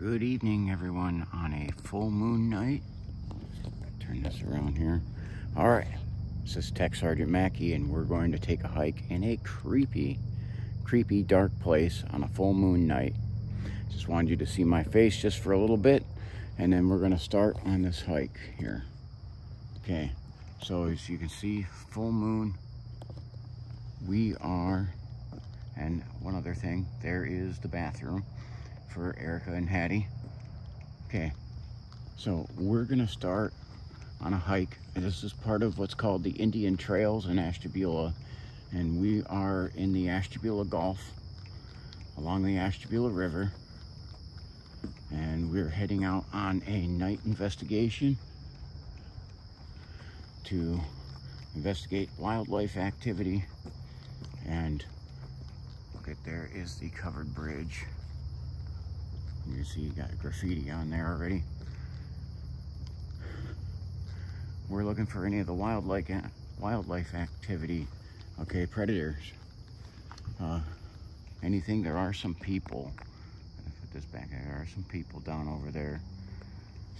Good evening, everyone, on a full moon night. Turn this around here. All right, this is Tech Sergeant Mackey, and we're going to take a hike in a creepy, dark place on a full moon night. Just wanted you to see my face just for a little bit, and then we're going to start on this hike here. Okay, so as you can see, full moon. We are, and one other thing, there is the bathroom for Erica and Hattie. Okay, so we're gonna start on a hike, and this is part of what's called the Indian Trails in Ashtabula, and we are in the Ashtabula Gulf along the Ashtabula River, and we're heading out on a night investigation to investigate wildlife activity. And look at, there is the covered bridge. You can see you got graffiti on there already. We're looking for any of the wildlife activity. Okay, predators. Anything. There are some people. Put this back. There are some people down over there.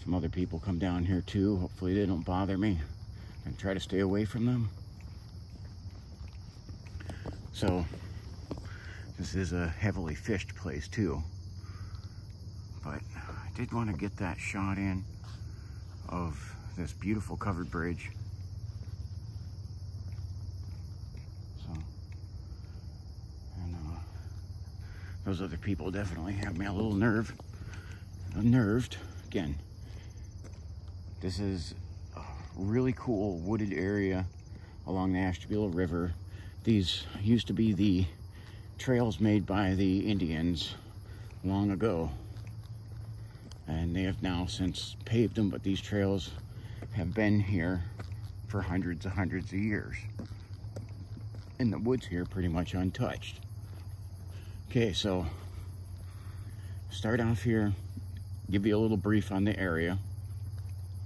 Some other people come down here too. Hopefully they don't bother me, and try to stay away from them. So this is a heavily fished place too. But I did want to get that shot in of this beautiful covered bridge. So, and those other people definitely have me a little unnerved. Again, this is a really cool wooded area along the Ashtabula River. These used to be the trails made by the Indians long ago, and they have now since paved them, but these trails have been here for hundreds of years, and the woods here pretty much untouched. Okay, so start off here, give you a little brief on the area.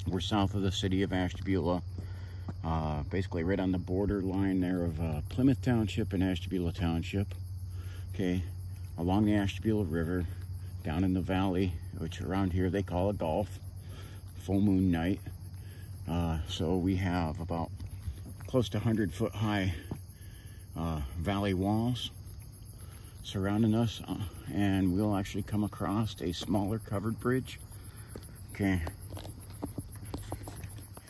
We're south of the city of Ashtabula, basically right on the border line there of Plymouth Township and Ashtabula Township. Okay, along the Ashtabula River, down in the valley, which around here they call a gulf, full moon night. So we have about close to 100-foot high valley walls surrounding us, and we'll actually come across a smaller covered bridge. Okay,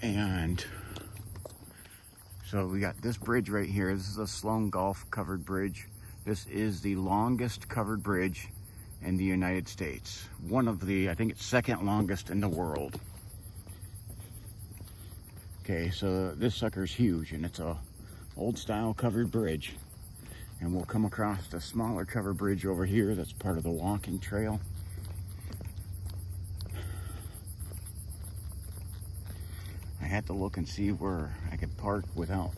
and so we got this bridge right here. This is a Sloan Gulf covered bridge. This is the longest covered bridge in the United States. One of the, I think it's second longest in the world. Okay, so this sucker's huge, and it's a old style covered bridge. And we'll come across the smaller covered bridge over here that's part of the walking trail. I had to look and see where I could park without,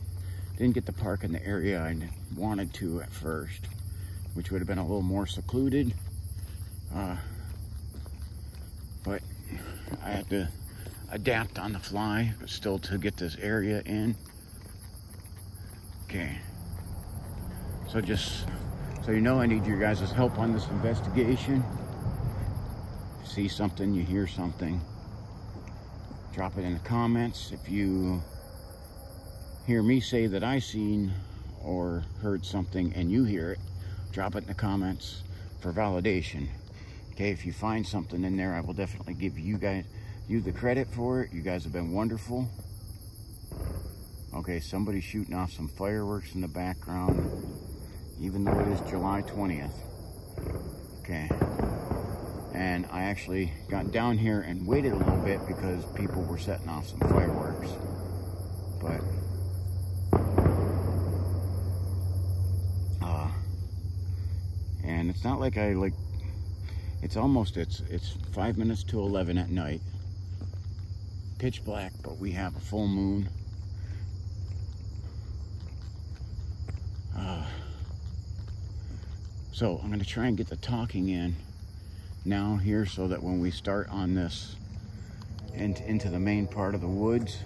didn't get to park in the area I wanted to at first, which would have been a little more secluded. But I had to adapt on the fly, but still to get this area in. Okay, so just so you know, I need your guys' help on this investigation. See something, you hear something, drop it in the comments. If you hear me say that I seen or heard something and you hear it, drop it in the comments for validation. Okay, if you find something in there, I will definitely give you the credit for it. You guys have been wonderful. Okay, somebody's shooting off some fireworks in the background, even though it is July 20th. Okay, and I actually got down here and waited a little bit because people were setting off some fireworks. But and it's not like it's 5 minutes to 11 at night, pitch black, but we have a full moon. So I'm going to try and get the talking in now here, so that when we start on this into the main part of the woods,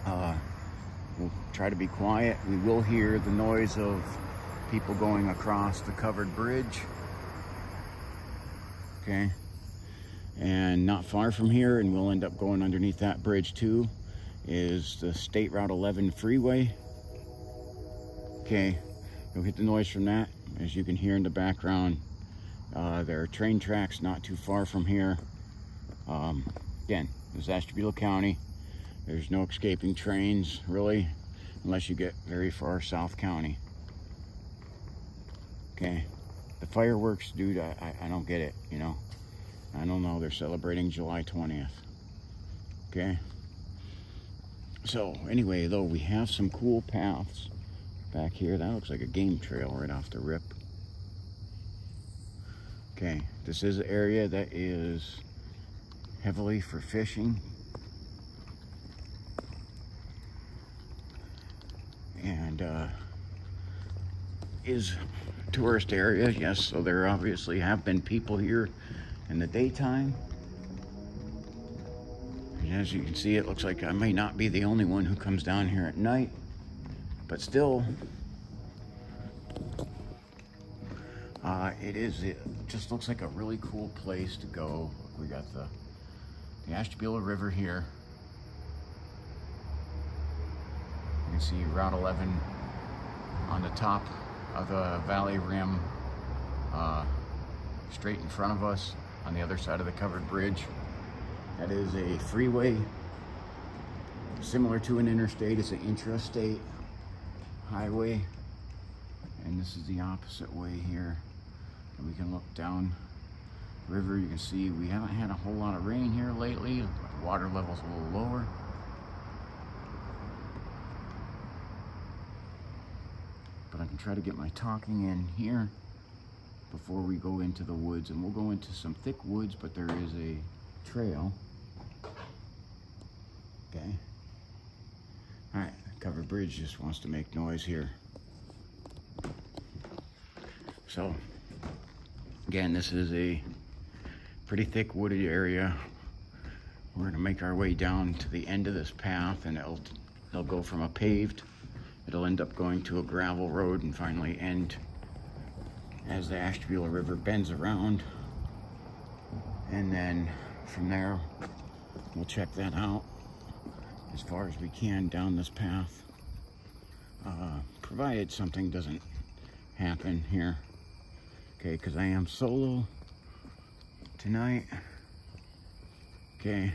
we'll try to be quiet. We will hear the noise of people going across the covered bridge. okay? And not far from here, and we'll end up going underneath that bridge too, is the State Route 11 freeway. Okay, you'll get the noise from that. As you can hear in the background, there are train tracks not too far from here. Again, this is Ashtabula County. There's no escaping trains, really, unless you get very far South County. Okay, the fireworks, dude, I don't get it, you know. I don't know, they're celebrating July 20th. Okay, so anyway, though, we have some cool paths back here. That looks like a game trail right off the rip. Okay, this is an area that is heavily for fishing. And is a tourist area, yes, so there obviously have been people here in the daytime. And as you can see, it looks like I may not be the only one who comes down here at night, but still, it just looks like a really cool place to go. We got the Ashtabula River here. You can see Route 11 on the top of the valley rim, straight in front of us on the other side of the covered bridge. That is a freeway similar to an interstate. It's an intrastate highway, and this is the opposite way here. And we can look down the river. You can see we haven't had a whole lot of rain here lately. The water level's a little lower. But I can try to get my talking in here before we go into the woods. And we'll go into some thick woods, but there is a trail. Okay. All right, covered bridge just wants to make noise here. So, again, this is a pretty thick wooded area. We're gonna make our way down to the end of this path, and it'll go from a paved, it'll end up going to a gravel road and finally end as the Ashtabula River bends around. And then from there, we'll check that out as far as we can down this path, provided something doesn't happen here. Okay, because I am solo tonight. Okay,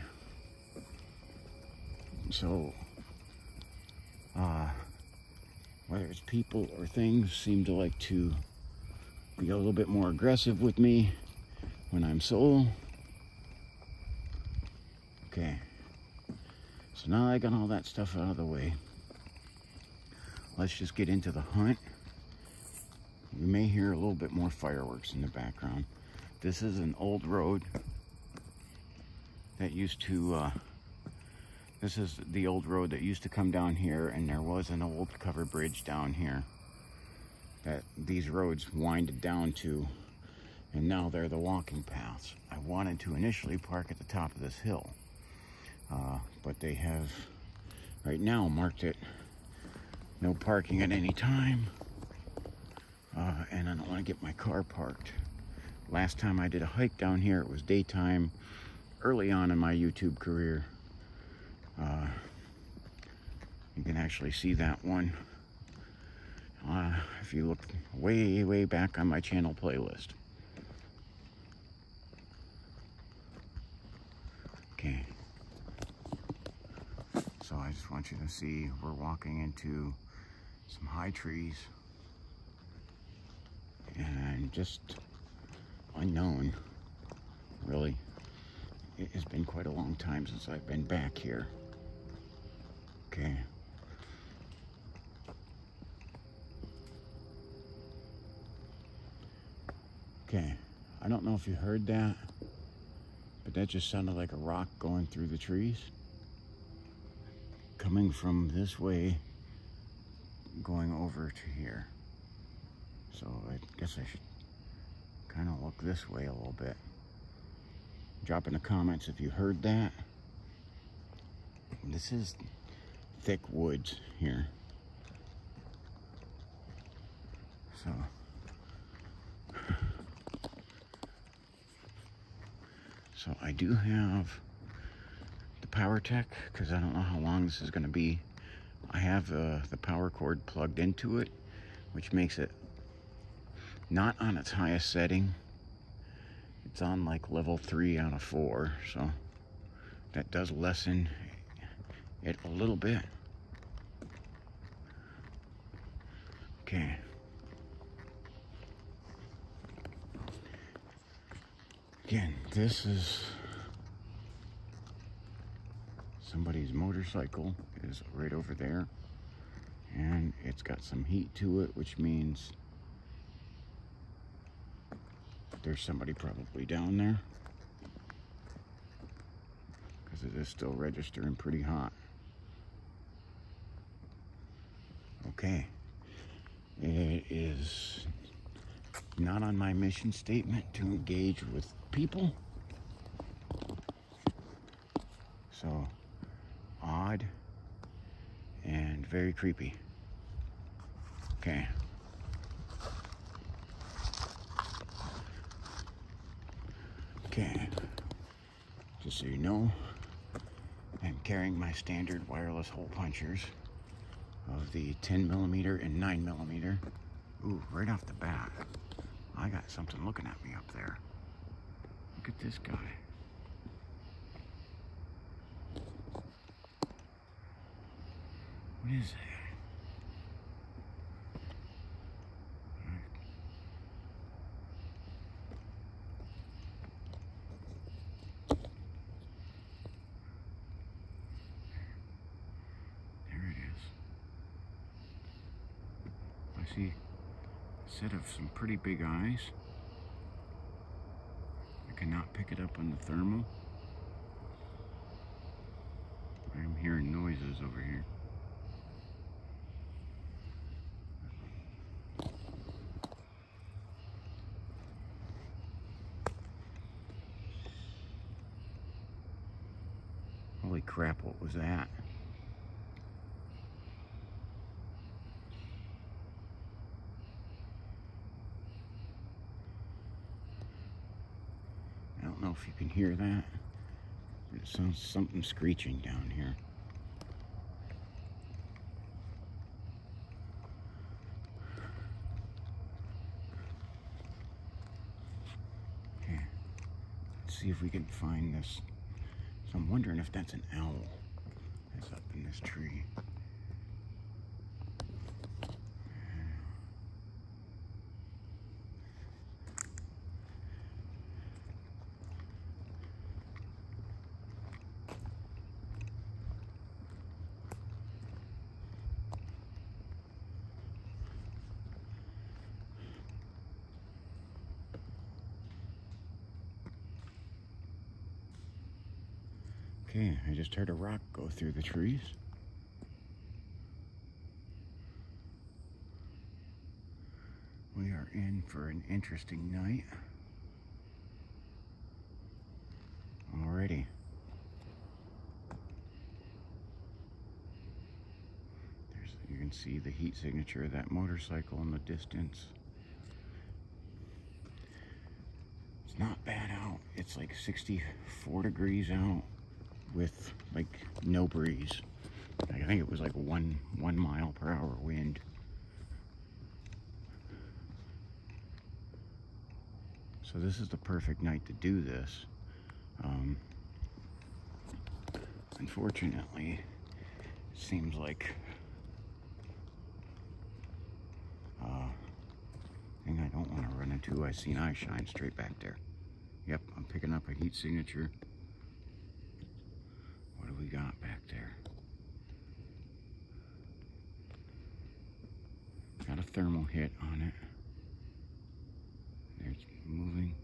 so whether it's people or things seem to like to be a little bit more aggressive with me when I'm solo. Okay, so now I got all that stuff out of the way. Let's just get into the hunt. You may hear a little bit more fireworks in the background. This is an old road that used to, this is the old road that used to come down here, and there was an old covered bridge down here that these roads winded down to, and now they're the walking paths. I wanted to initially park at the top of this hill, but they have right now marked it no parking at any time. And I don't want to get my car parked. Last time I did a hike down here, it was daytime, early on in my YouTube career. You can actually see that one if you look way back on my channel playlist. Okay. So I just want you to see we're walking into some high trees. And just unknown, really. It has been quite a long time since I've been back here. Okay. Okay, I don't know if you heard that, but that just sounded like a rock going through the trees. Coming from this way, going over to here. So I guess I should kind of look this way a little bit. Drop in the comments if you heard that. This is thick woods here. So So I do have the PowerTech, because I don't know how long this is going to be. I have the power cord plugged into it, which makes it not on its highest setting. It's on like level 3 out of 4, so that does lessen it a little bit. Okay. Again, this is somebody's motorcycle is right over there, and it's got some heat to it, which means there's somebody probably down there, because it is still registering pretty hot. Okay, it is not on my mission statement to engage with people, so odd and very creepy. Okay. Okay, just so you know, I'm carrying my standard wireless hole punchers of the 10mm and 9mm. Ooh, right off the bat, I got something looking at me up there. Look at this guy. What is it? I see a set of some pretty big eyes. I cannot pick it up on the thermal. I am hearing noises over here. Holy crap, what was that? I don't know if you can hear that, but it sounds something screeching down here. Okay, let's see if we can find this. So I'm wondering if that's an owl that's up in this tree. Okay, I just heard a rock go through the trees. We are in for an interesting night already. You can see the heat signature of that motorcycle in the distance. It's not bad out. It's like 64 degrees out with like no breeze. I think it was like one mile per hour wind. So this is the perfect night to do this. Unfortunately, it seems like thing I don't want to run into. I see an eye shine straight back there. Yep, I'm picking up a heat signature. What do we got back there? Got a thermal hit on it. It's moving.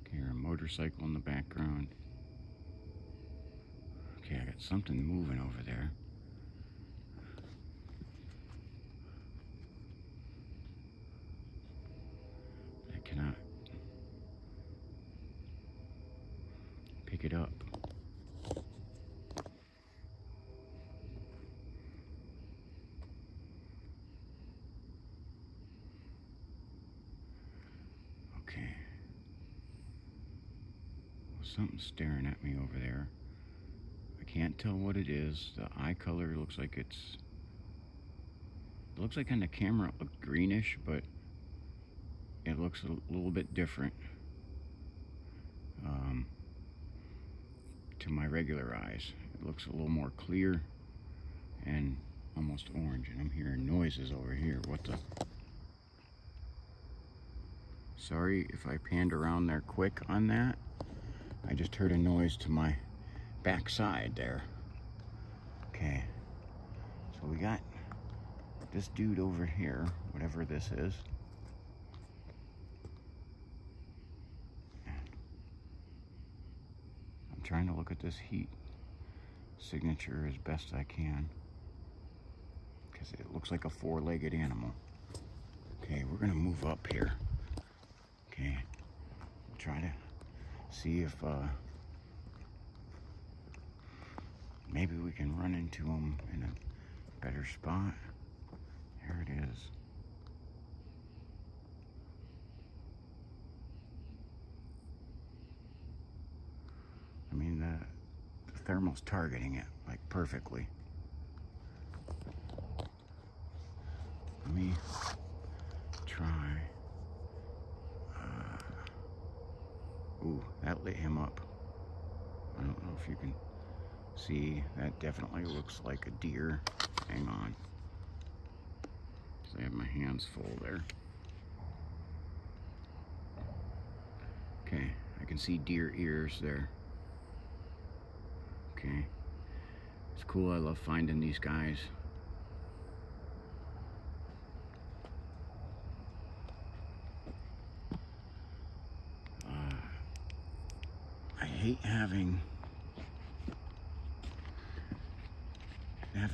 Okay, a motorcycle in the background. Okay, I got something moving over there. I cannot pick it up. Okay. something staring at me over there. I can't tell what it is. The eye color looks like it looks like on the camera it looked greenish, but it looks a little bit different to my regular eyes. It looks a little more clear and almost orange, and I'm hearing noises over here. What the? Sorry if I panned around there quick on that. I just heard a noise to my backside there. Okay, so we got this dude over here, whatever this is. I'm trying to look at this heat signature as best I can, because it looks like a four-legged animal. Okay, we're gonna move up here. Okay, we'll try to see if maybe we can run into him in a better spot. There it is. I mean, the thermal's targeting it like perfectly. Let me try. Ooh, that lit him up. I don't know if you can see. That definitely looks like a deer. Hang on. I have my hands full there. Okay, I can see deer ears there. Okay, it's cool. I love finding these guys. I hate having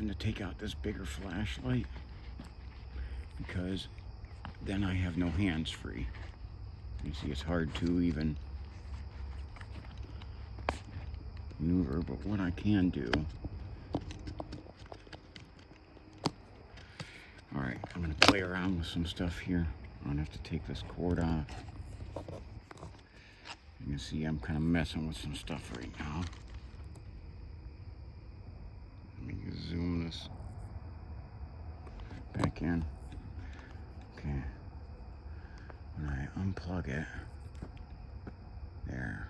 to take out this bigger flashlight, because then I have no hands free. You see, it's hard to even maneuver, but what I can do. All right, I'm gonna play around with some stuff here. I'm gonna have to take this cord off. You can see I'm kind of messing with some stuff right now. Let me zoom this back in. Okay. When I unplug it, there,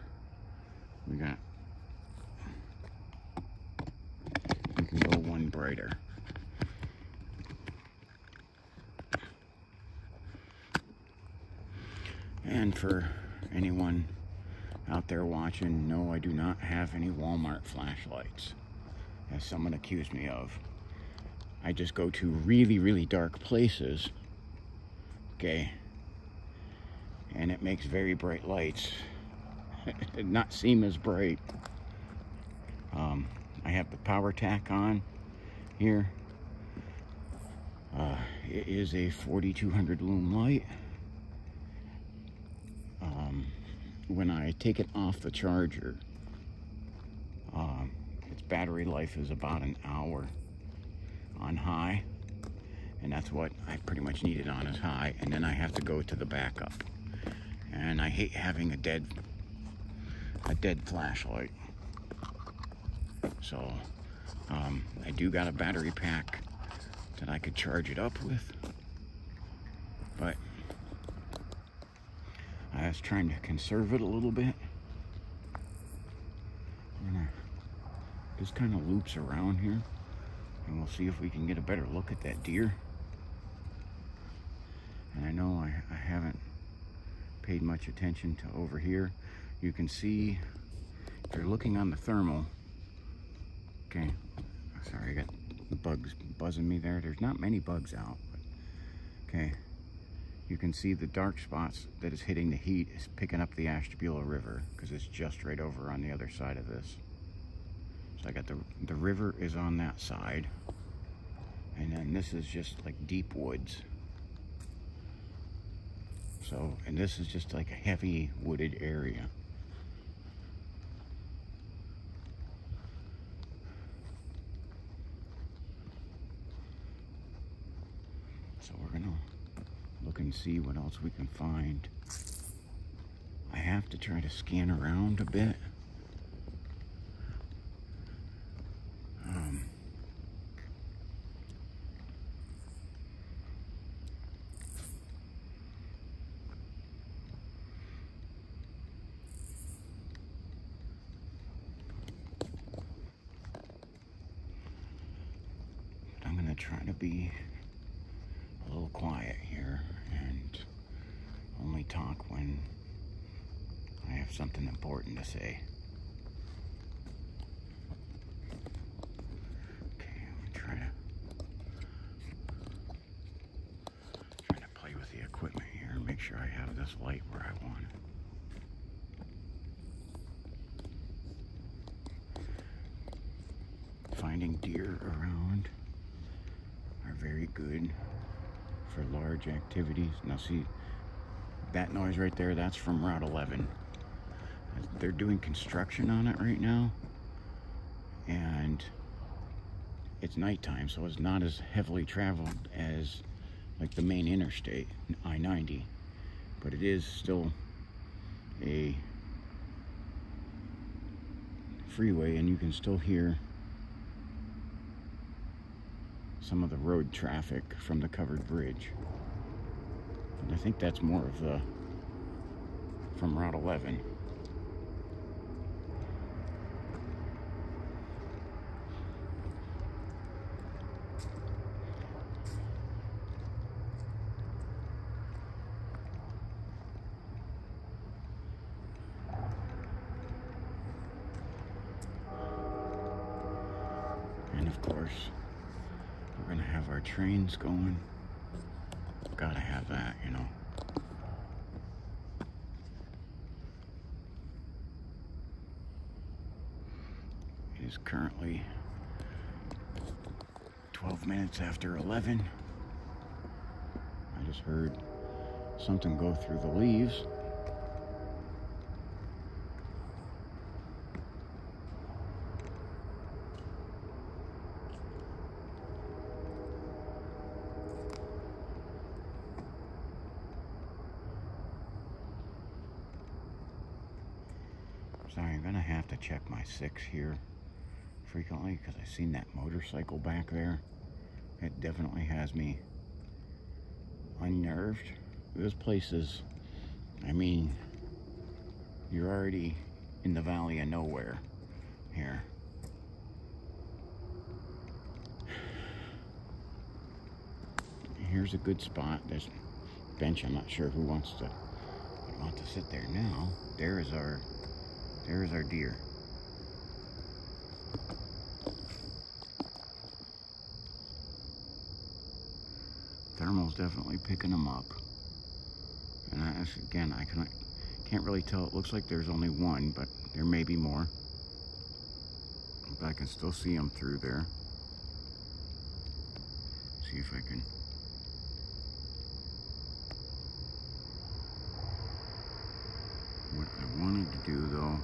we can go one brighter. And for anyone out there watching, no, I do not have any Walmart flashlights, as someone accused me of. I just go to really, really dark places, okay, and it makes very bright lights not seem as bright. I have the PowerTac on here. It is a 4200 lumen light. When I take it off the charger, its battery life is about an hour on high, and that's what I pretty much need it on, is high, and then I have to go to the backup. And I hate having a dead flashlight. So I do got a battery pack that I could charge it up with, but I was trying to conserve it a little bit. This kind of loops around here, and we'll see if we can get a better look at that deer. And I know I haven't paid much attention to over here. You can see, if you're looking on the thermal, okay, sorry, I got the bugs buzzing me there. There's not many bugs out, but okay. You can see the dark spots that is hitting the heat is picking up the Ashtabula River, because it's just right over on the other side of this. So I got the river is on that side, and then this is just like deep woods. So, and this is just like a heavy wooded area. So we're gonna look and see what else we can find. I have to try to scan around a bit trying to be a little quiet here and only talk when I have something important to say. Okay, I'm trying to play with the equipment here and make sure I have this light where I want it. Finding deer around are very good for large activities. Now see, that noise right there, that's from Route 11. They're doing construction on it right now, and it's nighttime, so it's not as heavily traveled as like the main interstate, I-90, but it is still a freeway, and you can still hear some of the road traffic from the covered bridge. And I think that's more of the from Route 11. And of course, we're gonna have our trains going. Gotta have that, you know. It is currently 12 minutes after 11. I just heard something go through the leaves. Sorry, I'm gonna have to check my 6 here frequently because I've seen that motorcycle back there. It definitely has me unnerved. This place is, I mean, you're already in the valley of nowhere here. Here's a good spot. There's a bench. I'm not sure who wants to sit there now. There's our deer. Thermal's definitely picking them up. And again, I can't really tell. It looks like there's only one, but there may be more. But I can still see them through there. See if I can. What I wanted to do though,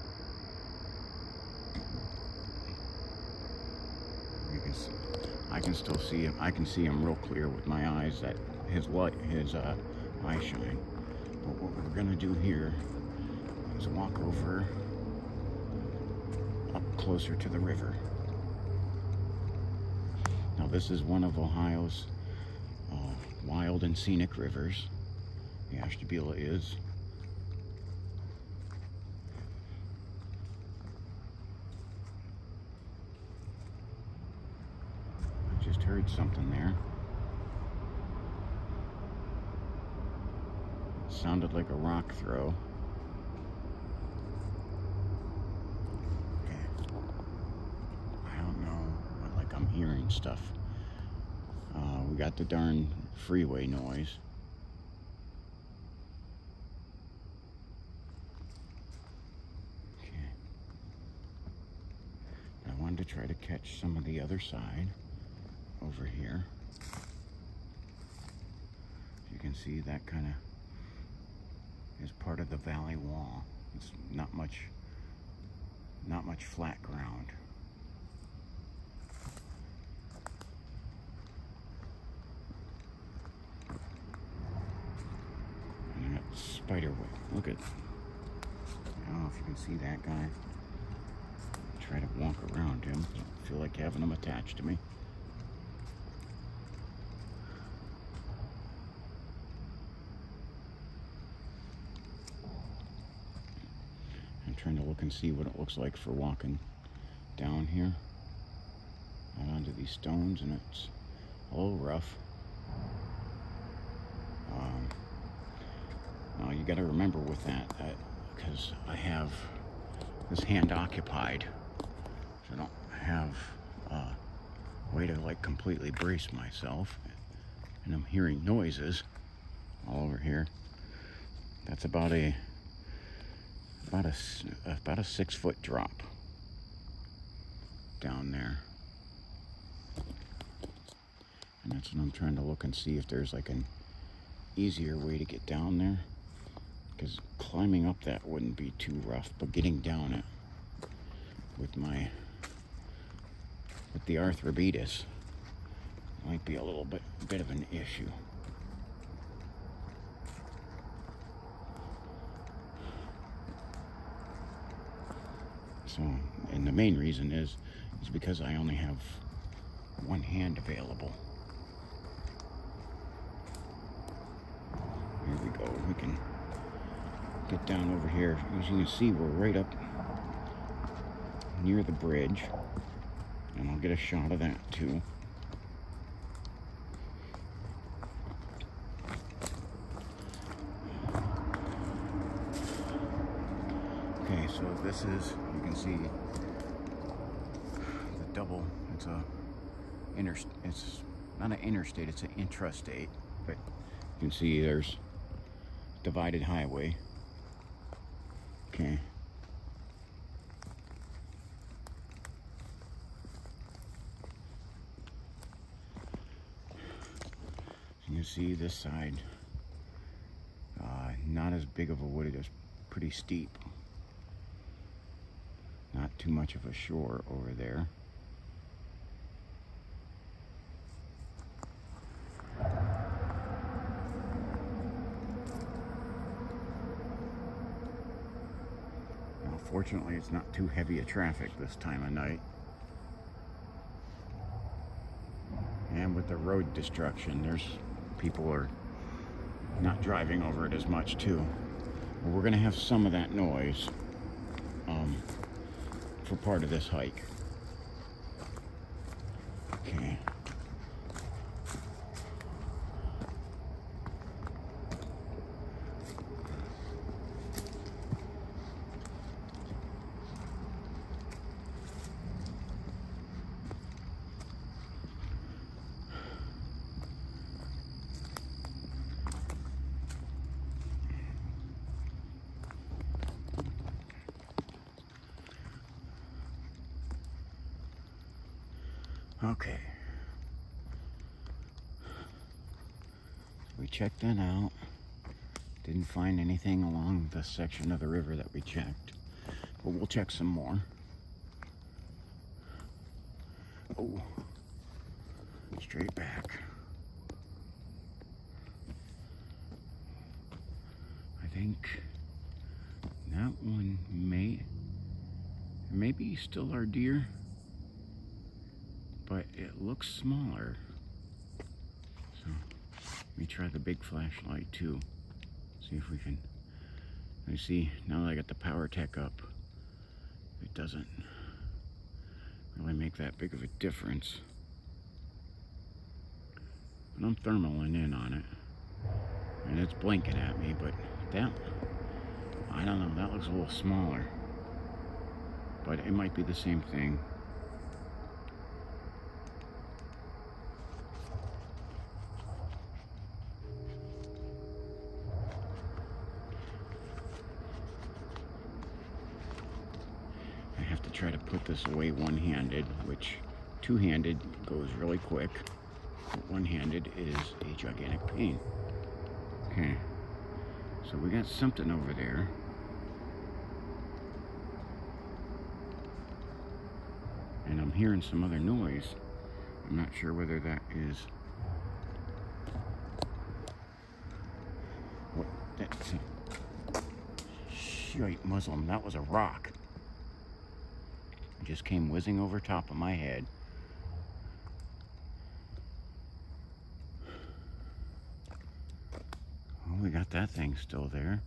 I can still see him. I can see him real clear with my eyes. That his eye shine. But what we're gonna do here is walk over up closer to the river. Now this is one of Ohio's wild and scenic rivers. The Ashtabula is. Just heard something there. It sounded like a rock throw. Okay. I don't know, but like I'm hearing stuff. We got the darn freeway noise. Okay. I wanted to try to catch some of the other side. Over here, you can see that kind of is part of the valley wall. It's not much flat ground. And that spider web. Look at. I don't know if you can see that guy. Try to walk around him. Don't feel like having him attached to me. Trying to look and see what it looks like for walking down here out onto these stones, and a little rough. Now you got to remember with that because I have this hand occupied, so I don't have a way to like completely brace myself, and I'm hearing noises all over here. That's about a 6-foot drop down there, and that's what I'm trying to look and see if there's like an easier way to get down there, because climbing up that wouldn't be too rough, but getting down it with the arthritis might be a little bit of an issue. So, and the main reason is because I only have one hand available. Here we go. We can get down over here. As you can see, we're right up near the bridge, and I'll get a shot of that too. Okay, so this is, you can see the double, it's not an interstate, it's an intrastate, but you can see there's divided highway. Okay. You can see this side, not as big of a wood, it's pretty steep. Not too much of a shore over there. Now, fortunately, it's not too heavy a traffic this time of night. And with the road destruction, people are not driving over it as much too. But we're gonna have some of that noise for part of this hike. Okay. Okay. We checked that out. Didn't find anything along the section of the river that we checked, but we'll check some more. Oh, straight back. I think that one maybe still our deer, but it looks smaller. So let me try the big flashlight too. See if we can. Let me see, now that I got the PowerTech up, it doesn't really make that big of a difference. But I'm thermaling in on it. And it's blinking at me, but that, I don't know, that looks a little smaller. But it might be the same thing. I have to try to put this away one-handed, which two-handed goes really quick. But one-handed is a gigantic pain. Okay, so we got something over there. And I'm hearing some other noise. I'm not sure whether that is what that's. Shite Muslim, that was a rock. It just came whizzing over top of my head. Oh, we got that thing still there.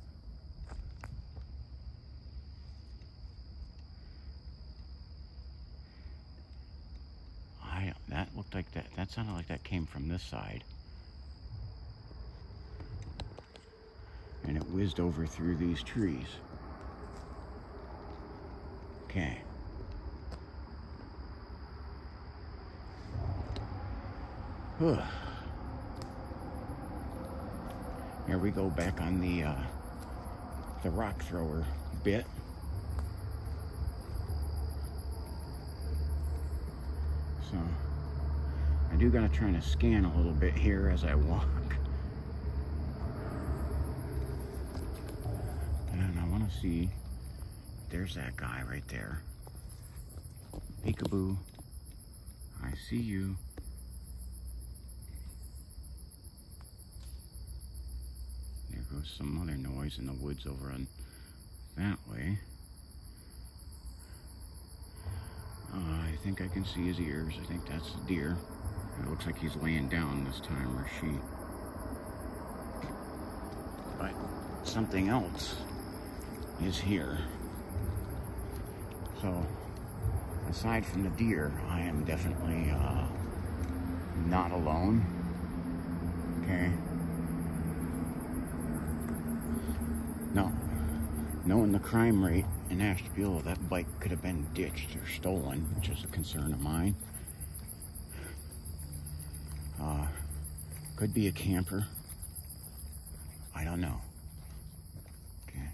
That looked looked like that. That sounded like that came from this side. And it whizzed over through these trees. Okay. Whew. Here we go back on the rock thrower bit. So I do gotta try to scan a little bit here as I walk. And I wanna see, there's that guy right there. Peekaboo, I see you. There goes some other noise in the woods over on that way. I think I can see his ears. I think that's the deer. It looks like he's laying down this time, or she. But something else is here. So, aside from the deer, I am definitely not alone. Okay. No. Knowing the crime rate in Ashtabula, that bike could have been ditched or stolen, which is a concern of mine. Could be a camper. I don't know. Okay.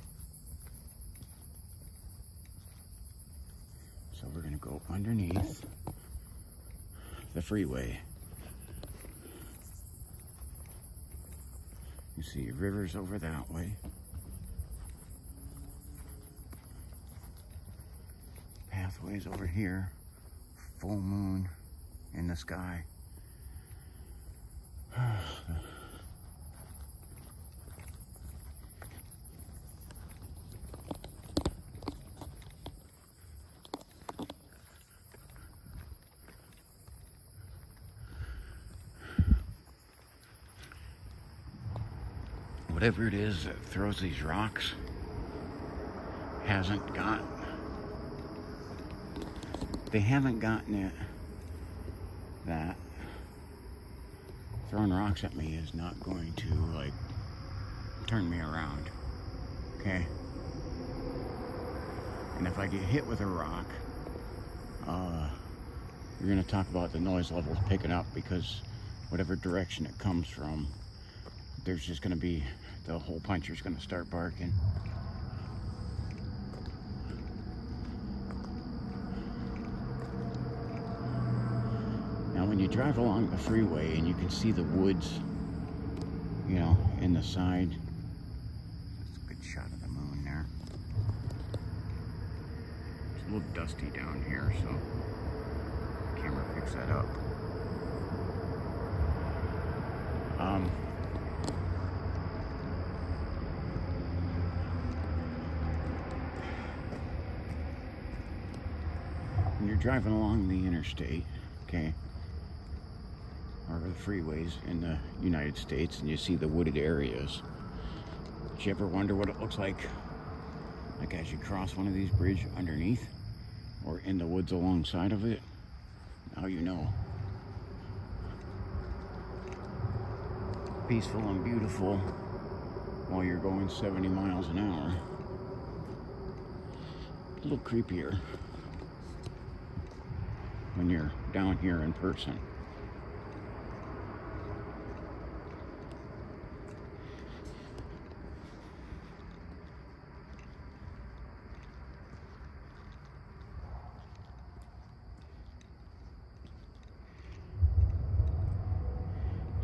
So we're gonna go underneath the freeway. You see rivers over that way. Pathways over here. Full moon in the sky. Whatever it is that throws these rocks they haven't gotten it that throwing rocks at me is not going to, like, turn me around, okay? And if I get hit with a rock, you're gonna talk about the noise levels picking up, because whatever direction it comes from, there's just gonna be, the hole puncher's gonna start barking. Now when you drive along the freeway and you can see the woods, you know, in the side, that's a good shot of the moon there. It's a little dusty down here, so the camera picks that up. When you're driving along the interstate, okay, or the freeways in the United States, and you see the wooded areas, did you ever wonder what it looks like as you cross one of these bridges underneath or in the woods alongside of it? Now you know. Peaceful and beautiful while you're going 70 miles an hour. A little creepier when you're down here in person.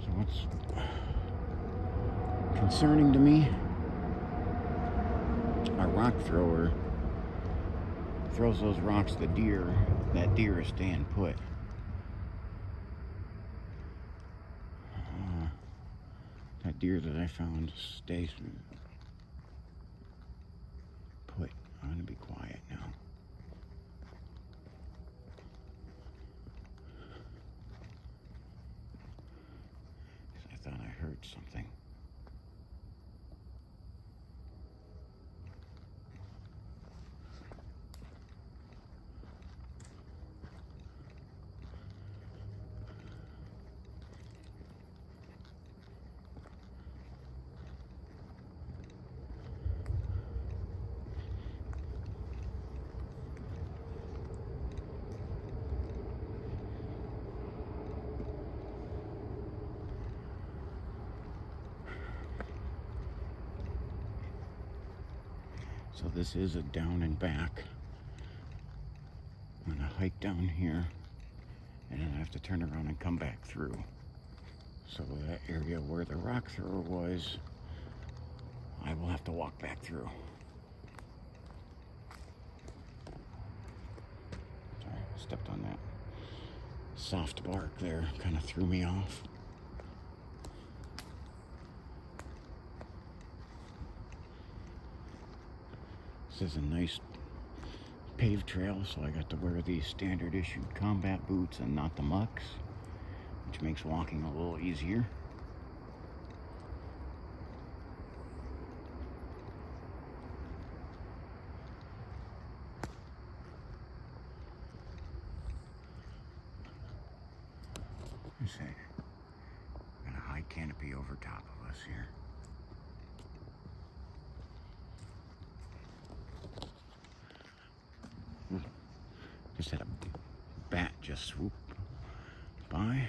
So what's concerning to me, a rock thrower throws those rocks at the deer. That deer is staying put. That deer that I found stays put. I'm gonna be quiet now. I thought I heard something. So this is a down and back. I'm gonna hike down here, and then I have to turn around and come back through. So that area where the rock thrower was, I will have to walk back through. Sorry, I stepped on that soft bark there, kind of threw me off. This is a nice paved trail, so I got to wear these standard issued combat boots and not the mucks, which makes walking a little easier. Let's see. Got a high canopy over top of us here. Just had a bat just swoop by.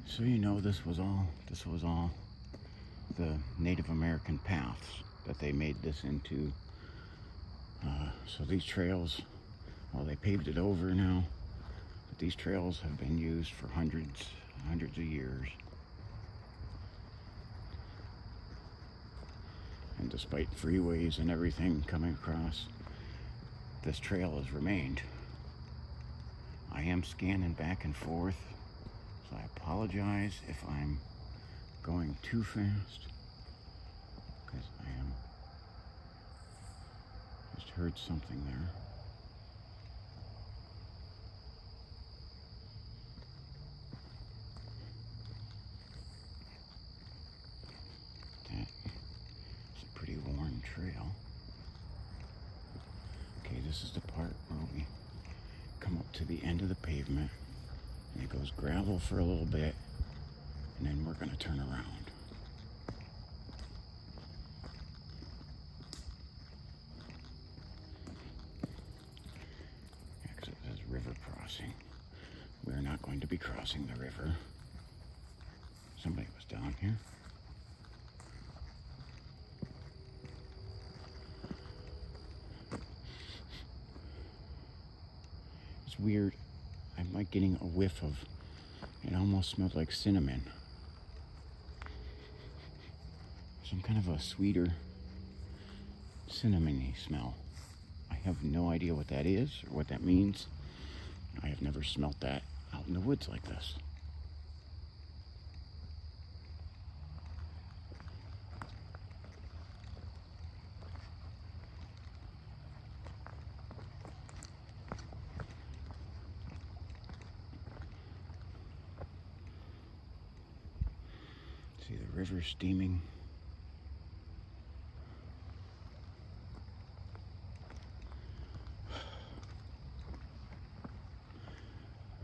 So you know, this was all the Native American paths that they made this into. So these trails, well, they paved it over now, but these trails have been used for hundreds of years. And despite freeways and everything coming across, this trail has remained. I am scanning back and forth, so I apologize if I'm going too fast, because I am just heard something there. That is a pretty worn trail. Okay, this is the part where we come up to the end of the pavement, and it goes gravel for a little bit, and then we're going to turn around. Yeah, because it says river crossing. We're not going to be crossing the river. Somebody was down here. It's weird. I'm like getting a whiff of, it almost smelled like cinnamon. Some kind of a sweeter cinnamony smell. I have no idea what that is or what that means. I have never smelt that out in the woods like this. See the river steaming.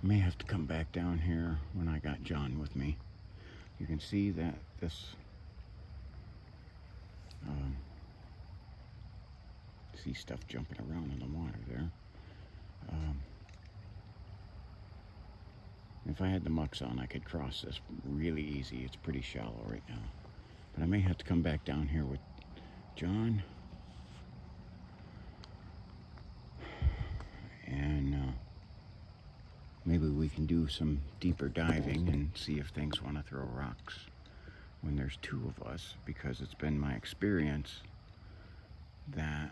I may have to come back down here when I got John with me. You can see that this see stuff jumping around in the water there. If I had the mucks on, I could cross this really easy. It's pretty shallow right now. But I may have to come back down here with John. And maybe we can do some deeper diving and see if things want to throw rocks when there's two of us, because it's been my experience that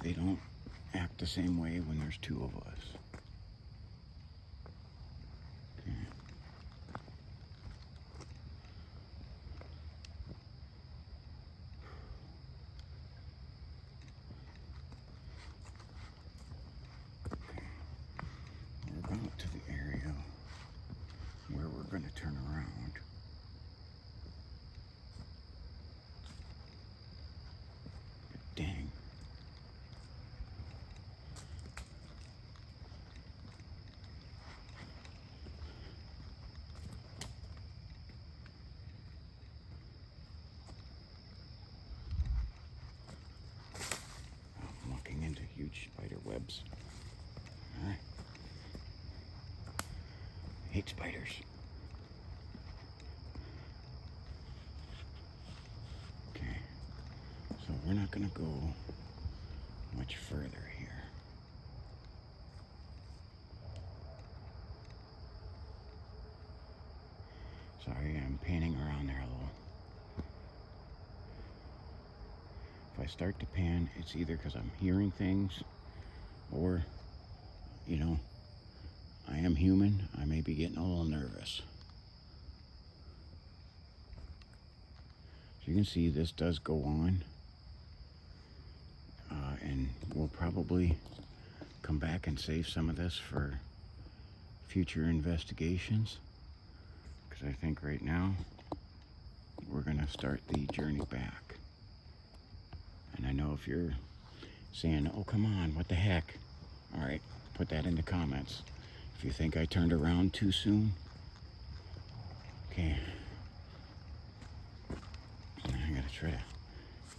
they don't act the same way when there's two of us. Okay. We're about to the area where we're going to turn around. Hate spiders. Okay, so we're not gonna go much further here. Sorry, I'm panning around there a little. If I start to pan, it's either because I'm hearing things or, you know, I am human. I may be getting a little nervous. So you can see this does go on. And we'll probably come back and save some of this for future investigations. Because I think right now we're going to start the journey back. And I know if you're saying, oh, come on, what the heck? All right, put that in the comments. If you think I turned around too soon. Okay. I gotta try to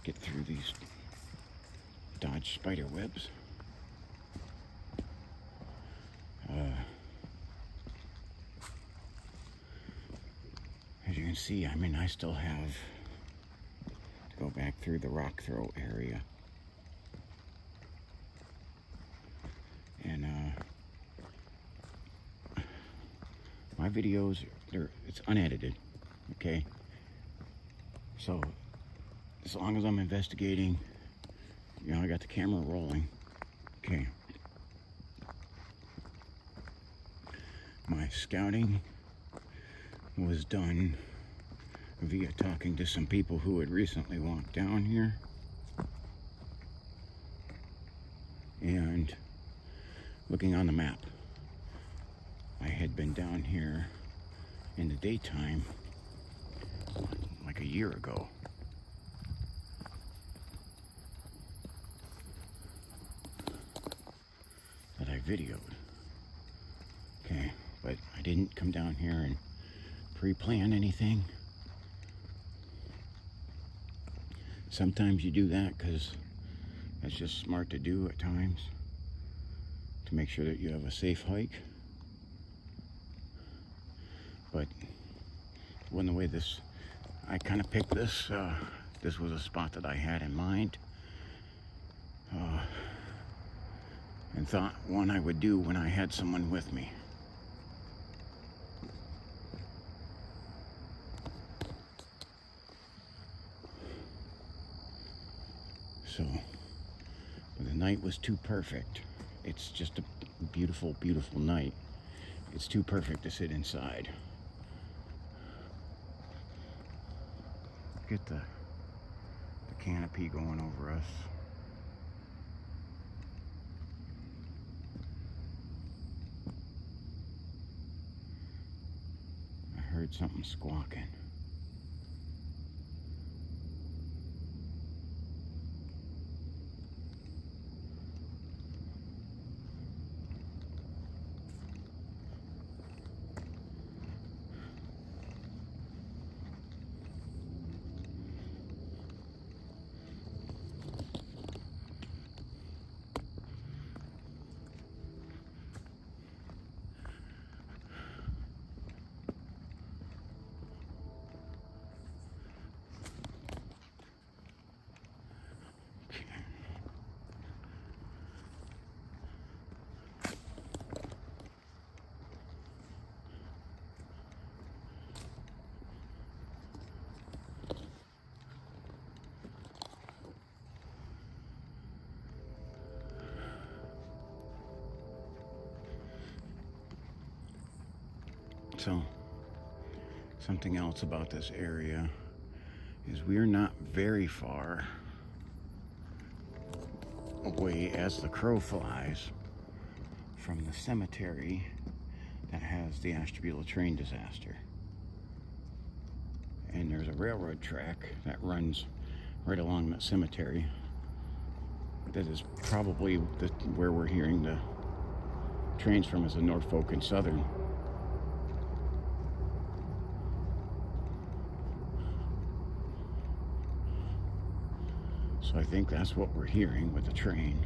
get through these dodge spider webs. As you can see, I mean, I still have to go back through the rock throw area. And my videos, it's unedited, okay? So as long as I'm investigating, you know, I got the camera rolling. Okay. My scouting was done via talking to some people who had recently walked down here. And looking on the map, I had been down here in the daytime like a year ago. That I videoed. Okay, but I didn't come down here and pre-plan anything. Sometimes you do that because it's just smart to do at times to make sure that you have a safe hike. But when the way this, I kind of picked this, this was a spot that I had in mind. And thought one I would do when I had someone with me. So, the night was too perfect. It's just a beautiful, beautiful night. It's too perfect to sit inside. Get the canopy going over us. I heard something squawking. So, something else about this area is we are not very far away as the crow flies from the cemetery that has the Ashtabula train disaster. And there's a railroad track that runs right along that cemetery. That is probably where we're hearing the trains from, is the Norfolk and Southern. So I think that's what we're hearing with the train.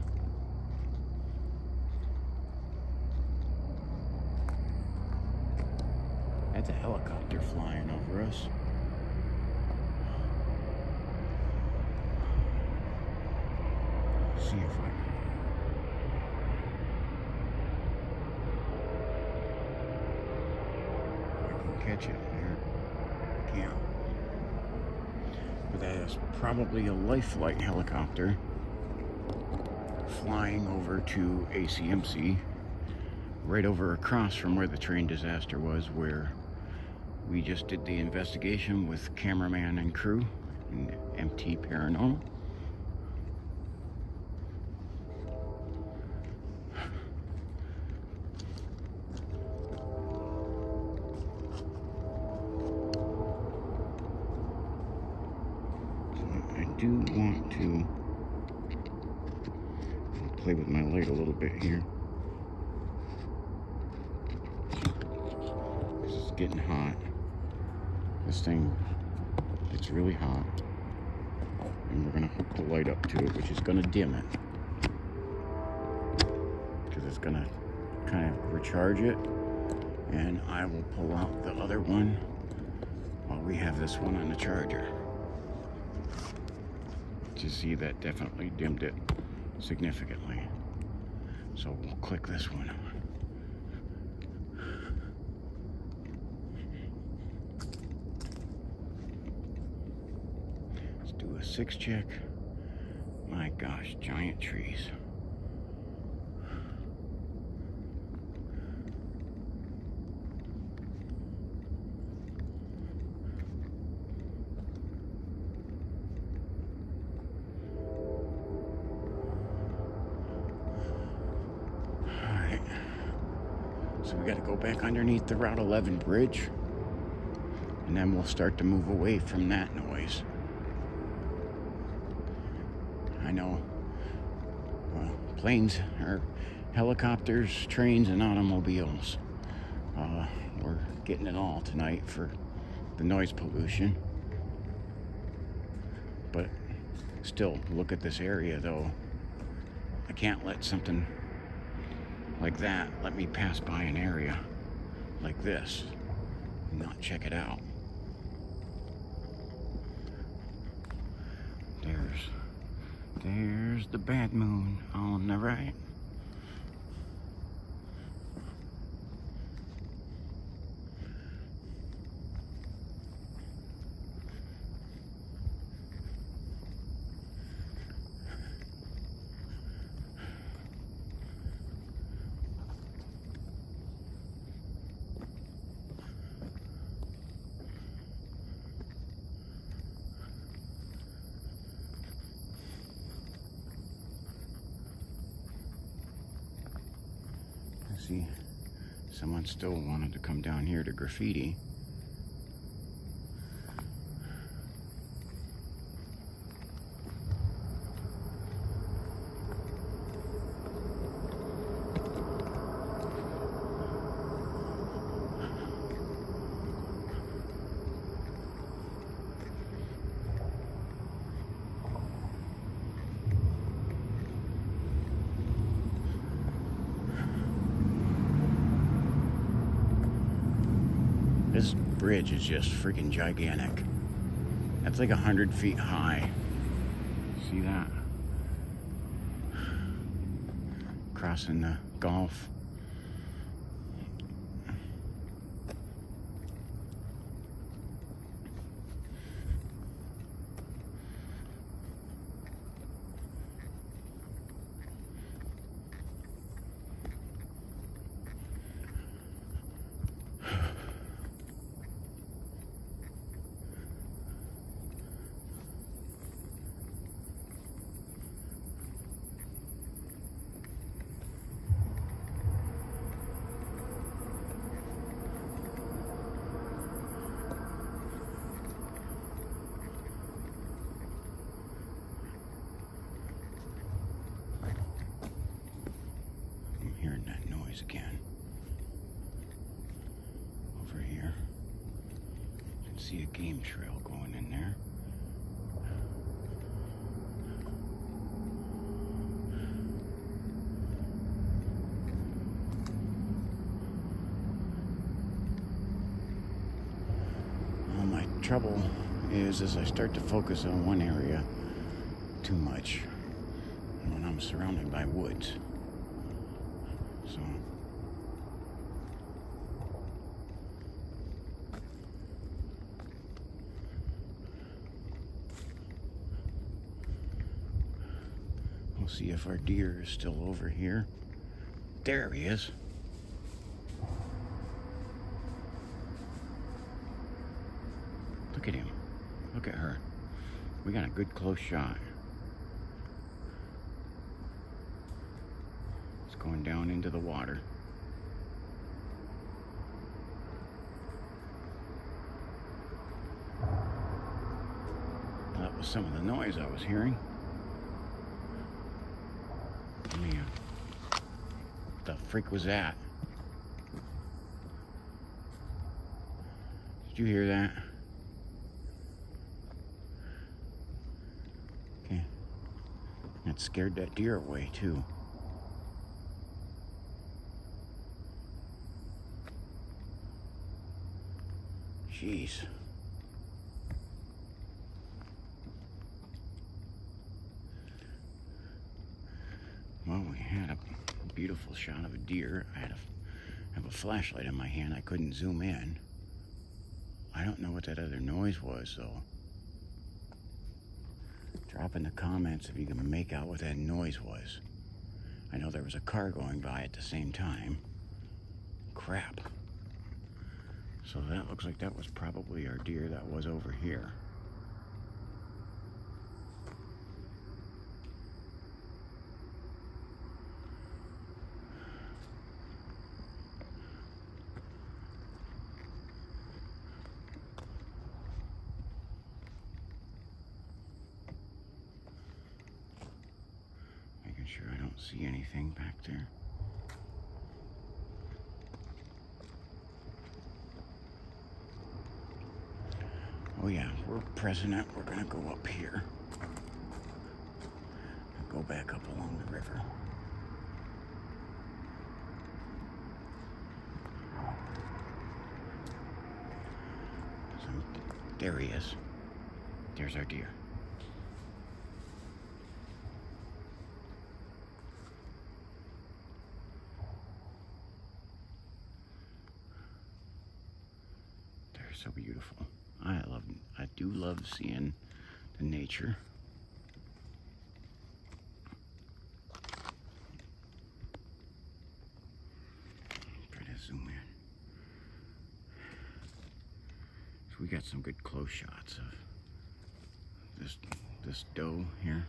us. See if I can catch it here. Can't. But that is probably a life flight helicopter flying over to ACMC, right over across from where the train disaster was, where we just did the investigation with cameraman and crew and MT Paranormal. I do want to play with my light a little bit here. This is getting hot. This thing, it's really hot. And we're gonna hook the light up to it, which is gonna dim it. Because it's gonna kind of recharge it. And I will pull out the other one while we have this one on the charger. You see that definitely dimmed it significantly. So we'll click this one. Let's do a 6 check. My gosh, giant trees. So we got to go back underneath the Route 11 bridge, and then we'll start to move away from that noise. I know planes or helicopters, trains, and automobiles. We're getting it all tonight for the noise pollution. But still, look at this area though. I can't let something like that let me pass by an area like this and not check it out. There's the bad moon on the right. See, someone still wanted to come down here to graffiti. This bridge is just freaking gigantic. That's like 100 feet high. See that? Crossing the Gulf. Hearing that noise again. Over here. You can see a game trail going in there. All my trouble is I start to focus on one area too much when I'm surrounded by woods. So we'll see if our deer is still over here. There he is. Look at him. Look at her. We got a good close shot. It's going down into the water. That was some of the noise I was hearing. Man, what the freak was that? Did you hear that? Okay. That scared that deer away too. Jeez. Well, we had a beautiful shot of a deer. I have a flashlight in my hand. I couldn't zoom in. I don't know what that other noise was, though. Drop in the comments if you can make out what that noise was. I know there was a car going by at the same time. Crap. So that looks like that was probably our deer that was over here. Making sure I don't see anything back there. Oh yeah, we're pressing it. We're gonna go up here. Go back up along the river. So, there he is. There's our deer. They're so beautiful. I do love seeing the nature. Try to zoom in. So we got some good close shots of this doe here.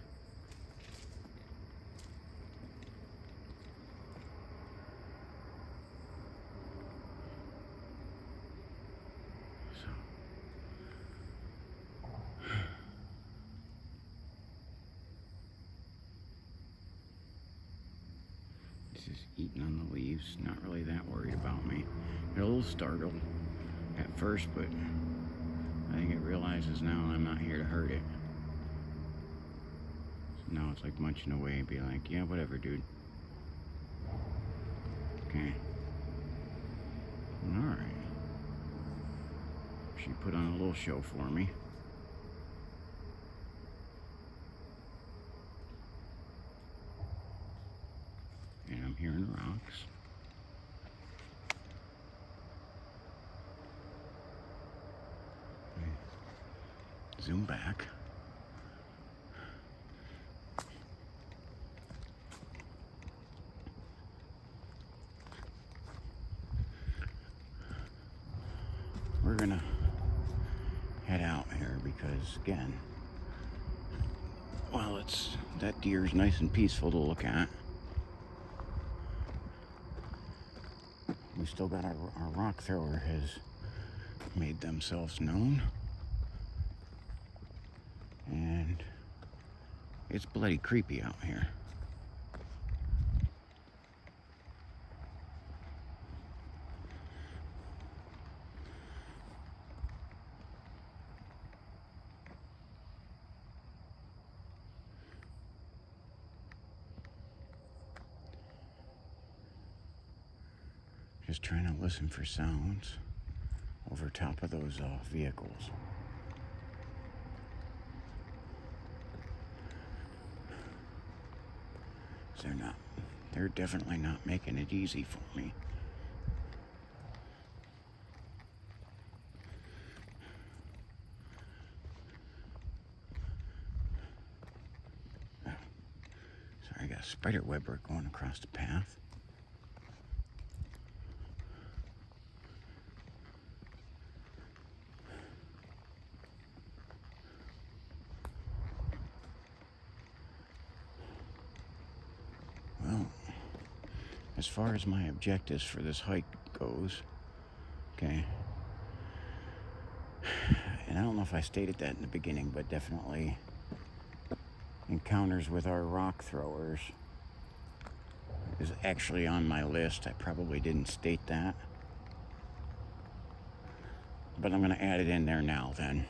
Just eating on the leaves, not really that worried about me. Got a little startled at first, but I think it realizes now I'm not here to hurt it. So now it's like munching away and be like, yeah, whatever, dude. Okay. Alright. She put on a little show for me. And I'm hearing rocks. Zoom back. We're gonna head out here because, again, well, that deer's nice and peaceful to look at. We still got our rock thrower has made themselves known. And it's bloody creepy out here. Just trying to listen for sounds over top of those vehicles. They're definitely not making it easy for me. Sorry, I got a spider webber going across the path. Well, as far as my objectives for this hike goes, okay, and I don't know if I stated that in the beginning, but definitely encounters with our rock throwers is actually on my list. I probably didn't state that, but I'm going to add it in there now then.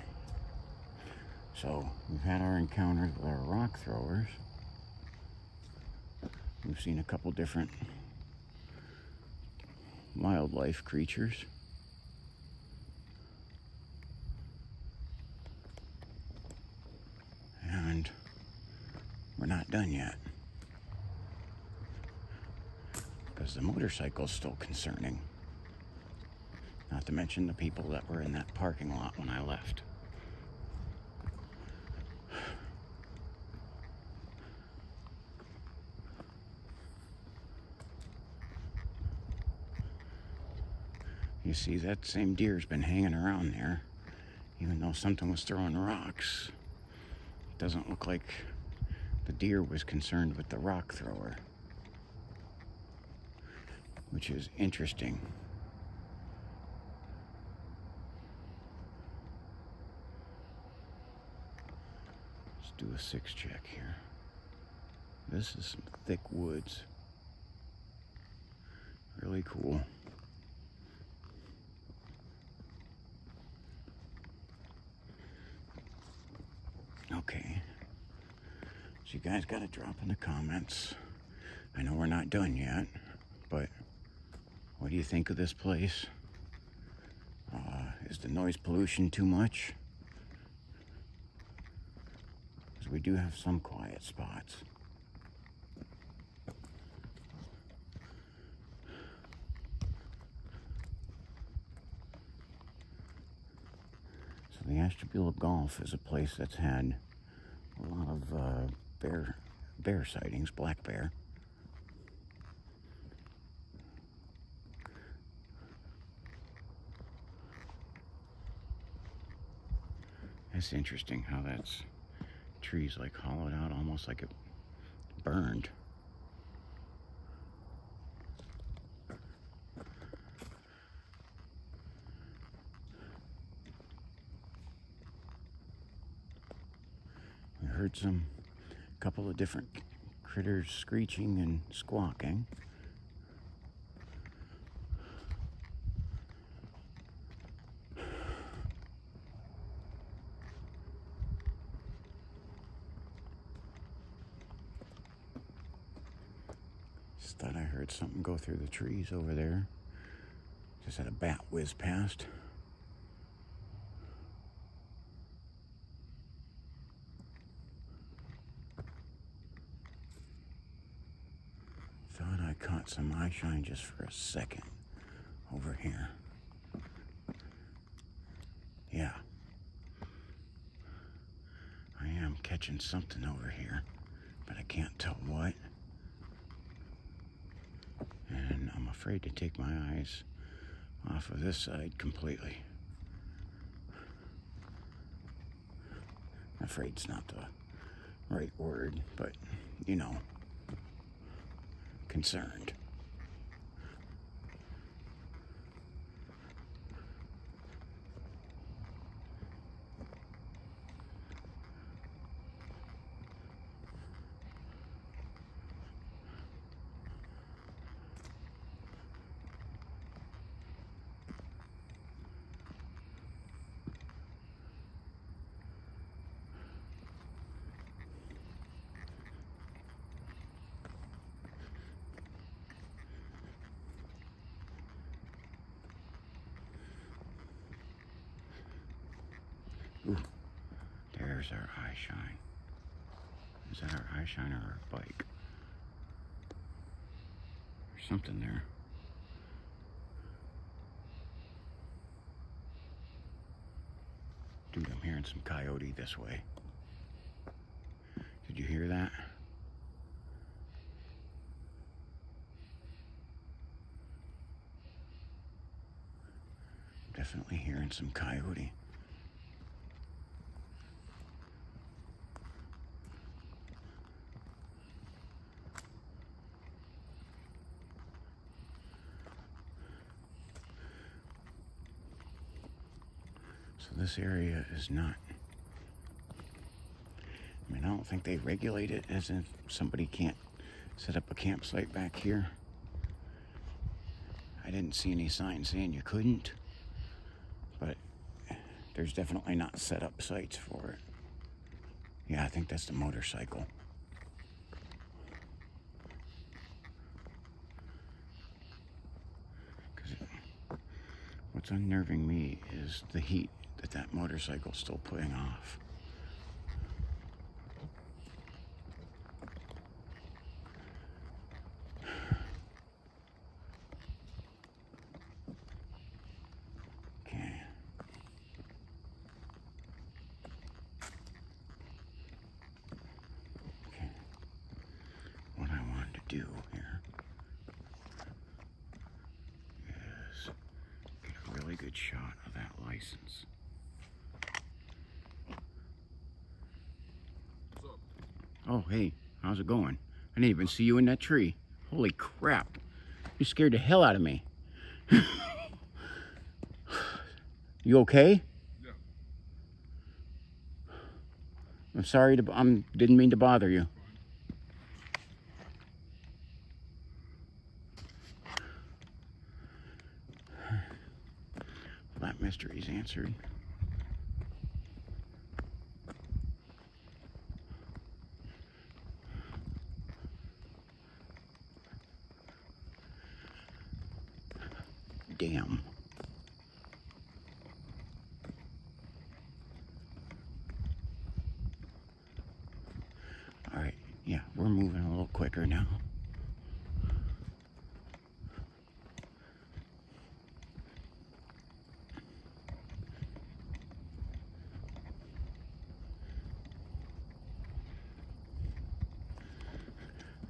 So we've had our encounters with our rock throwers. We've seen a couple different wildlife creatures. And we're not done yet, because the motorcycle's still concerning. Not to mention the people that were in that parking lot when I left. You see, that same deer's been hanging around there, even though something was throwing rocks. It doesn't look like the deer was concerned with the rock thrower, which is interesting. Let's do a 6 check here. This is some thick woods. Really cool. Okay, so you guys got to drop in the comments. I know we're not done yet, but what do you think of this place? Is the noise pollution too much? Because we do have some quiet spots. So the Ashtabula Gulf is a place that's had a lot of bear sightings, black bear. That's interesting how that's trees like hollowed out, almost like it burned. We heard a couple of different critters screeching and squawking. Just thought I heard something go through the trees over there. Just had a bat whiz past. Thought I caught some eye shine just for a second over here. Yeah. I am catching something over here, but I can't tell what. And I'm afraid to take my eyes off of this side completely. Afraid's not the right word, but you know, concerned. Ooh, there's our eye shine. Is that our eye shine or our bike? Something there. Dude, I'm hearing some coyote this way. Did you hear that? Definitely hearing some coyote. So this area is not, I mean, I don't think they regulate it as if somebody can't set up a campsite back here. I didn't see any signs saying you couldn't, but there's definitely not set up sites for it. Yeah, I think that's the motorcycle. Because what's unnerving me is the heat that motorcycle's still putting off. Do here is get a really good shot of that license. What's up? Oh, hey, how's it going? I didn't even see you in that tree. Holy crap. You scared the hell out of me. You okay? Yeah. I'm sorry to, didn't mean to bother you. That mystery's answered. Damn. All right, yeah, we're moving a little quicker now.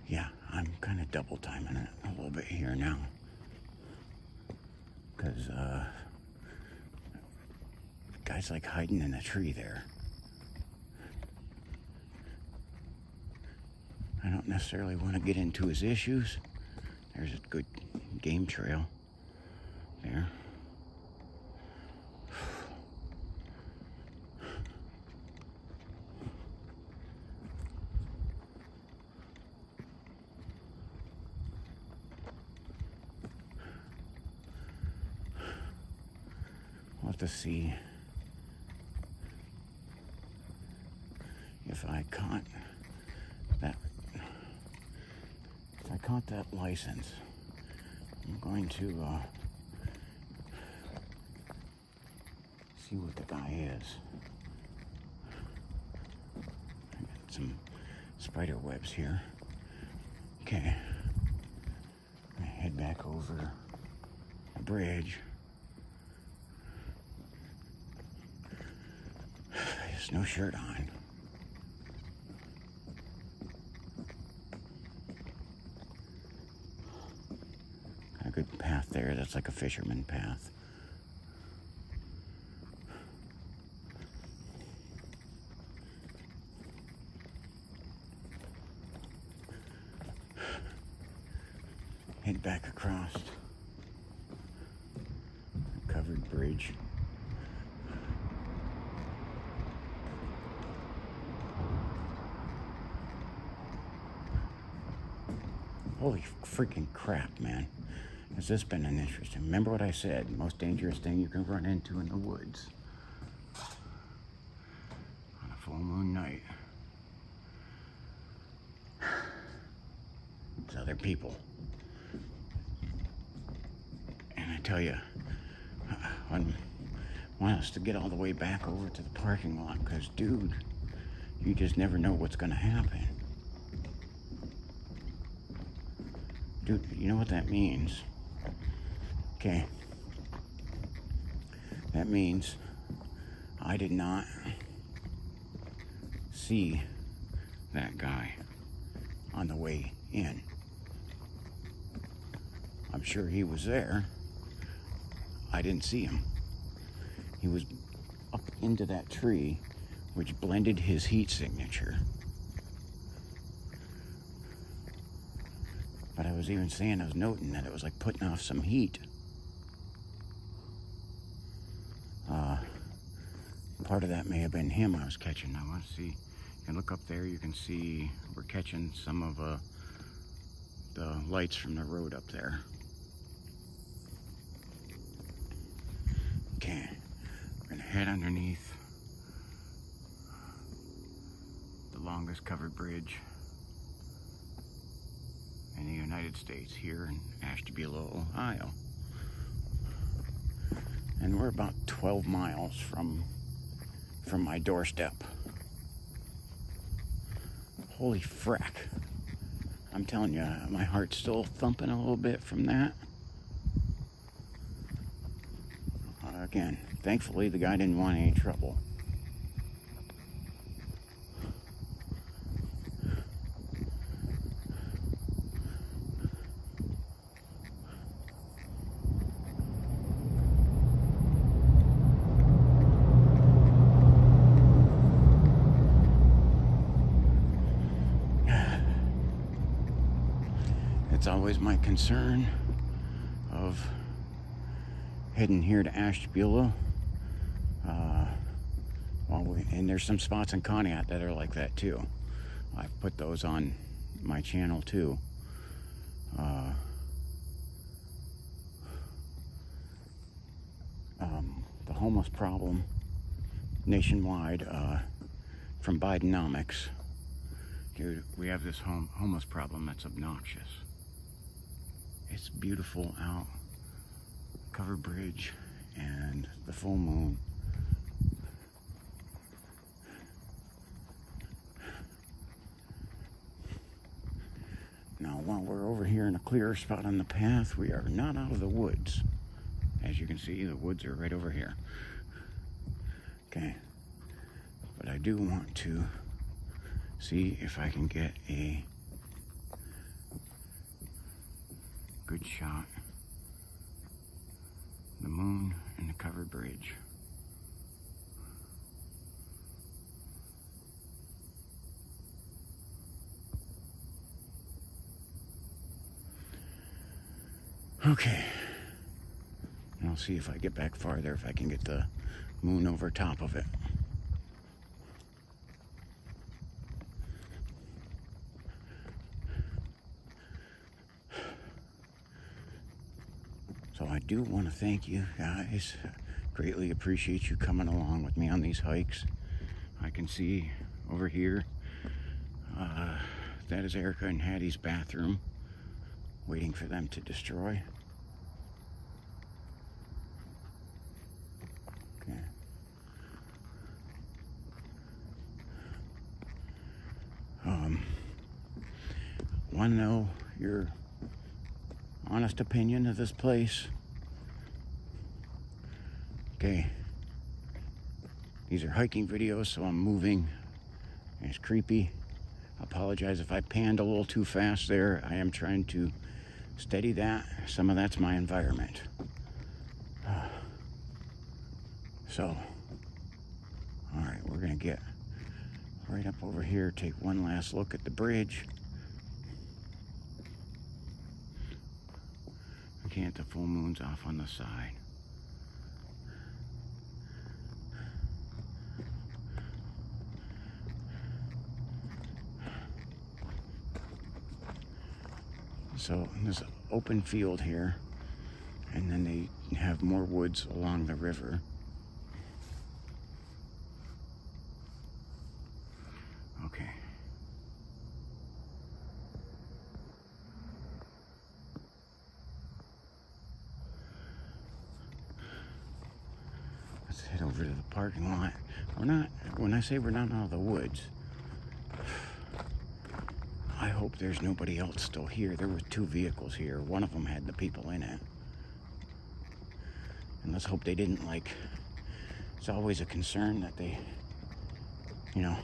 Yeah, I'm kind of double timing it a little bit here now. Because, the guy's like hiding in a tree there. I don't necessarily want to get into his issues. There's a good game trail there. We'll have to see if I caught that license. I'm going to see what the guy is. I got some spider webs here. Okay, I'm gonna head back over the bridge. There's no shirt on. Got a good path there. That's like a fisherman path. Head back across the covered bridge. Holy freaking crap, man. Has this been an interesting... Remember what I said, most dangerous thing you can run into in the woods. On a full moon night. It's other people. And I tell you, I want us to get all the way back over to the parking lot, because, dude, you just never know what's going to happen. Dude, you know what that means? Okay. That means I did not see that guy on the way in. I'm sure he was there. I didn't see him. He was up into that tree, which blended his heat signature. But I was even saying, I was noting that it was like putting off some heat. Part of that may have been him I was catching. I want to see, you can look up there, you can see we're catching some of the lights from the road up there. Okay, we're gonna head underneath the longest covered bridge in the United States, here in Ashtabula, Ohio. And we're about 12 miles from my doorstep. Holy frack. I'm telling you, my heart's still thumping a little bit from that. Again, thankfully the guy didn't want any trouble. It's always my concern of heading here to Ashtabula. And there's some spots in Conneaut that are like that too. I've put those on my channel too. The homeless problem nationwide from Bidenomics. Dude, we have this homeless problem that's obnoxious. It's beautiful out, covered bridge, and the full moon. Now, while we're over here in a clearer spot on the path, we are not out of the woods. As you can see, the woods are right over here. Okay, but I do want to see if I can get a good shot. The moon and the covered bridge. Okay. And I'll see if I get back farther, if I can get the moon over top of it. So I do want to thank you guys. Greatly appreciate you coming along with me on these hikes. I can see over here, that is Erica and Hattie's bathroom, waiting for them to destroy. Okay. Want to know your honest opinion of this place? Okay. These are hiking videos, so I'm moving. It's creepy. I apologize if I panned a little too fast there. I am trying to steady that. Some of that's my environment. So, all right, we're gonna get right up over here, take one last look at the bridge. Okay, the full moon's off on the side. So there's an open field here, and then they have more woods along the river. Okay. Let's head over to the parking lot. We're not, when I say we're not out of the woods, I hope there's nobody else still here. There were 2 vehicles here. One of them had the people in it. And let's hope they didn't, like, it's always a concern that they, you know,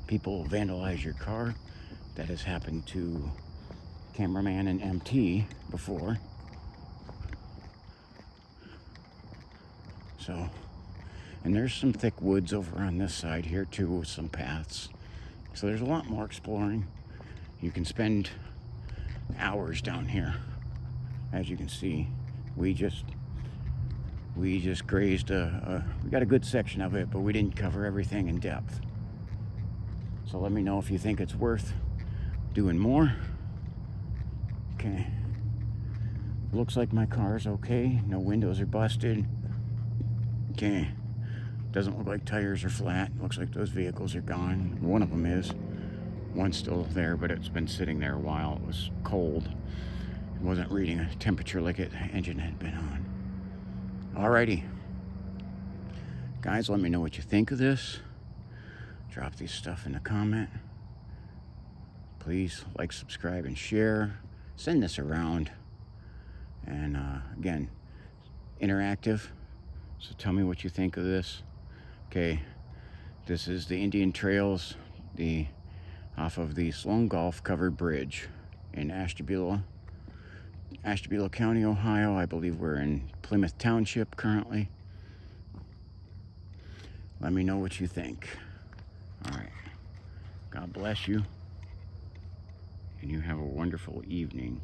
people vandalize your car. That has happened to cameraman and MT before. So, and there's some thick woods over on this side here too, with some paths. So there's a lot more exploring. You can spend hours down here. As you can see, we just grazed we got a good section of it, but we didn't cover everything in depth. So let me know if you think it's worth doing more. Okay. Looks like my car's okay. No windows are busted. Okay. Doesn't look like tires are flat. Looks like those vehicles are gone. One of them is. One's still there, but it's been sitting there a while. It was cold. It wasn't reading a temperature like the engine had been on. Alrighty. Guys, let me know what you think of this. Drop this stuff in the comment. Please like, subscribe, and share. Send this around. And again, interactive. So tell me what you think of this. Okay, this is the Indian Trails, off of the Sloan Gulf Covered Bridge in Ashtabula County, Ohio. I believe we're in Plymouth Township currently. Let me know what you think. All right. God bless you. And you have a wonderful evening.